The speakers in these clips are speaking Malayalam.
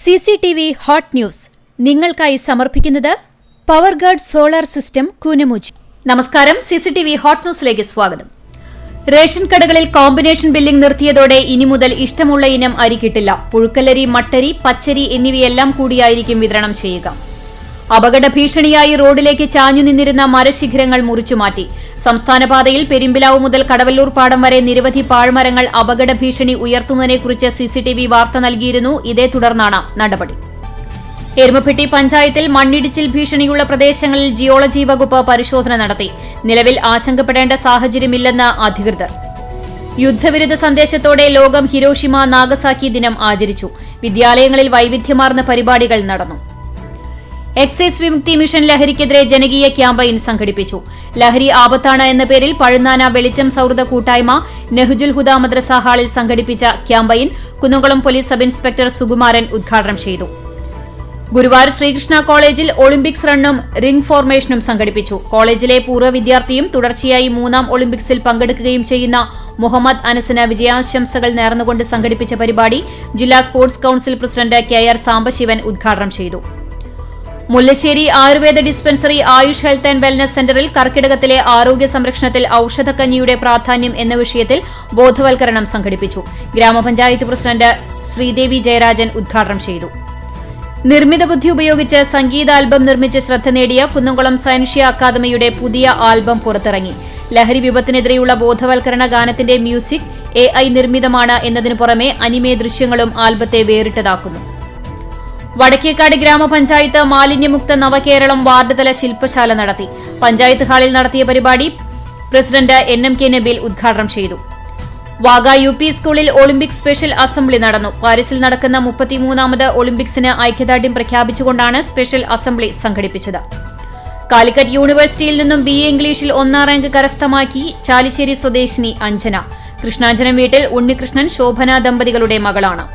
CCTV ഹോട്ട് ന്യൂസ് നിങ്ങൾക്കായി സമർപ്പിക്കുന്നത് പവർഗാർഡ് സോളാർ സിസ്റ്റം കൂനമുച്ചി. നമസ്കാരം, CCTV ഹോട്ട് ന്യൂസിലേക്ക് സ്വാഗതം. റേഷൻ കടകളിൽ കോമ്പിനേഷൻ ബില്ലിംഗ് നിർത്തിയതോടെ ഇനി മുതൽ ഇഷ്ടമുള്ള ഇനം അരി കിട്ടില്ല. പുഴുക്കലരി, മട്ടരി, പച്ചരി എന്നിവയെല്ലാം കൂടിയായിരിക്കും വിതരണം ചെയ്യുക. അപകട ഭീഷണിയായി റോഡിലേക്ക് ചാഞ്ഞു നിന്നിരുന്ന മരശിഖരങ്ങൾ മുറിച്ചുമാറ്റി. സംസ്ഥാനപാതയിൽ പെരുമ്പിലാവ് മുതൽ കടവല്ലൂർ പാടം വരെ നിരവധി പാഴ്മരങ്ങൾ അപകട ഭീഷണി ഉയർത്തുന്നതിനെക്കുറിച്ച് CCTV വാർത്ത നൽകിയിരുന്നു. ഇതേ തുടർന്നാണ് നടപടി. എരുമപ്പെട്ടി പഞ്ചായത്തിൽ മണ്ണിടിച്ചിൽ ഭീഷണിയുള്ള പ്രദേശങ്ങളിൽ ജിയോളജി വകുപ്പ് പരിശോധന നടത്തി. നിലവിൽ ആശങ്കപ്പെടേണ്ട സാഹചര്യമില്ലെന്ന് അധികൃതർ. യുദ്ധവിരുദ്ധ സന്ദേശത്തോടെ ലോകം ഹിരോഷിമ നാഗസാക്കി ദിനം ആചരിച്ചു. വിദ്യാലയങ്ങളിൽ വൈവിധ്യമാർന്ന പരിപാടികൾ നടന്നു. എക്സൈസ് വിമുക്തി മിഷൻ ലഹരിക്കെതിരെ ജനകീയ ക്യാമ്പയിൻ സംഘടിപ്പിച്ചു. ലഹരി ആപത്താണ് എന്ന പേരിൽ പഴുന്നാന വെളിച്ചം സൌഹൃദ കൂട്ടായ്മ നെഹ്ജുൽ ഹുദ മദ്രസ ഹാളിൽ സംഘടിപ്പിച്ച campaign Kunnamkulam police sub inspector Sukumaran ഉദ്ഘാടനം ചെയ്തു. ഗുരുവായൂർ ശ്രീകൃഷ്ണ കോളേജിൽ ഒളിമ്പിക്സ് റണ്ണും റിംഗ് ഫോർമേഷനും സംഘടിപ്പിച്ചു. കോളേജിലെ പൂർവ്വ വിദ്യാർത്ഥിയും തുടർച്ചയായി 3ാം ഒളിമ്പിക്സിൽ പങ്കെടുക്കുകയും ചെയ്യുന്ന മുഹമ്മദ് അനസിന് വിജയാശംസകൾ നേർന്നുകൊണ്ട് സംഘടിപ്പിച്ച പരിപാടി ജില്ലാ sports council president KR Sambasivan ഉദ്ഘാടനം ചെയ്തു. Mullassery Ayurveda dispensary Ayush health and wellness സെന്ററിൽ കർക്കിടകത്തിലെ ആരോഗ്യ സംരക്ഷണത്തിൽ ഔഷധക്കഞ്ഞിയുടെ പ്രാധാന്യം എന്ന വിഷയത്തിൽ ബോധവൽക്കരണം സംഘടിപ്പിച്ചു. ഗ്രാമപഞ്ചായത്ത് പ്രസിഡന്റ് ശ്രീദേവി ജയരാജൻ ഉദ്ഘാടനം ചെയ്തു. നിർമ്മിത ബുദ്ധി ഉപയോഗിച്ച് സംഗീത ആൽബം നിർമ്മിച്ച് ശ്രദ്ധ നേടിയ കുന്നംകുളം സയൻഷ്യ അക്കാദമിയുടെ പുതിയ ആൽബം പുറത്തിറങ്ങി. ലഹരി വിപത്തിനെതിരെയുള്ള ബോധവൽക്കരണ ഗാനത്തിന്റെ മ്യൂസിക് AI നിർമ്മിതമാണ് എന്നതിനു പുറമെ അനിമേ ദൃശ്യങ്ങളും ആൽബത്തെ വേറിട്ടതാക്കുന്നു. വടക്കേക്കാട് ഗ്രാമപഞ്ചായത്ത് മാലിന്യമുക്ത നവകേരളം വാർഡ് തല ശില്പശാല നടത്തി. പഞ്ചായത്ത് ഹാളിൽ നടത്തിയ പരിപാടി പ്രസിഡന്റ് NMK നബീൽ ഉദ്ഘാടനം ചെയ്തു. വാഗ UP സ്കൂളിൽ ഒളിമ്പിക്സ് സ്പെഷ്യൽ അസംബ്ലി നടന്നു. പാരീസിൽ നടക്കുന്ന 33ാമത് ഒളിമ്പിക്സിന് ഐക്യദാർഢ്യം പ്രഖ്യാപിച്ചുകൊണ്ടാണ് സ്പെഷ്യൽ അസംബ്ലി സംഘടിപ്പിച്ചത്. കാലിക്കറ്റ് യൂണിവേഴ്സിറ്റിയിൽ നിന്നും BA ഇംഗ്ലീഷിൽ 1ാം റാങ്ക് കരസ്ഥമാക്കി ചാലിശ്ശേരി സ്വദേശിനി അഞ്ജന. കൃഷ്ണാഞ്ജനം വീട്ടിൽ ഉണ്ണികൃഷ്ണൻ ശോഭന ദമ്പതികളുടെ മകളാണ്.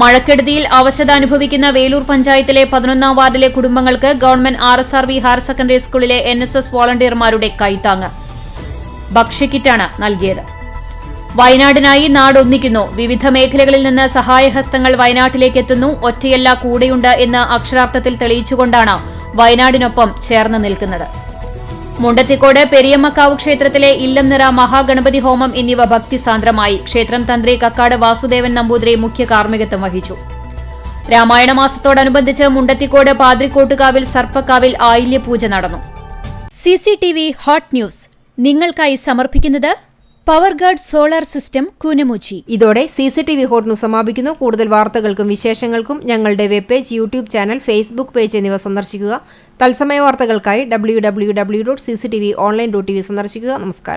മഴക്കെടുതിയിൽ അവശത അനുഭവിക്കുന്ന വേലൂർ പഞ്ചായത്തിലെ 11ാം വാർഡിലെ കുടുംബങ്ങൾക്ക് ഗവൺമെന്റ് RSRV ഹയർ സെക്കൻഡറി സ്കൂളിലെ NSS വോളണ്ടിയർമാരുടെ കൈത്താങ്ങ് ഭക്ഷ്യക്കിറ്റാണ് നൽകിയത്. വയനാടിനായി നാടൊന്നിക്കുന്നു. വിവിധ മേഖലകളിൽ നിന്ന് സഹായഹസ്തങ്ങൾ വയനാട്ടിലേക്ക് എത്തുന്നു. ഒറ്റയല്ല, കൂടെയുണ്ട് എന്ന് അക്ഷരാർത്ഥത്തിൽ തെളിയിച്ചുകൊണ്ടാണ് വയനാടിനൊപ്പം ചേർന്ന് നിൽക്കുന്നത്. മുണ്ടത്തിക്കോട് പെരിയമ്മക്കാവ് ക്ഷേത്രത്തിലെ ഇല്ലംനിറ മഹാഗണപതി ഹോമം എന്നിവ ഭക്തിസാന്ദ്രമായി. ക്ഷേത്രം തന്ത്രി കക്കാട് വാസുദേവൻ നമ്പൂതിരി മുഖ്യ കാർമ്മികത്വം വഹിച്ചു. രാമായണ മാസത്തോടനുബന്ധിച്ച് മുണ്ടത്തിക്കോട് പാദ്രിക്കോട്ടുകാവിൽ സർപ്പക്കാവിൽ ആയില്യപൂജ നടന്നു. CCTV ഹോട്ട് ന്യൂസ് നിങ്ങൾക്കായി സമർപ്പിക്കുന്നത് പവർഗാർഡ് സോളാർ സിസ്റ്റം കൂനമുച്ചി. ഇതോടെ CCTV ഹോട്ട് ന്യൂസ് സമാപിക്കുന്നു. കൂടുതൽ വാർത്തകൾക്കും വിശേഷങ്ങൾക്കും ഞങ്ങളുടെ web page, YouTube channel, Facebook page എന്നിവ സന്ദർശിക്കുക. തത്സമയ വാർത്തകൾക്കായി www.cctv.online.tv സന്ദർശിക്കുക. നമസ്കാരം.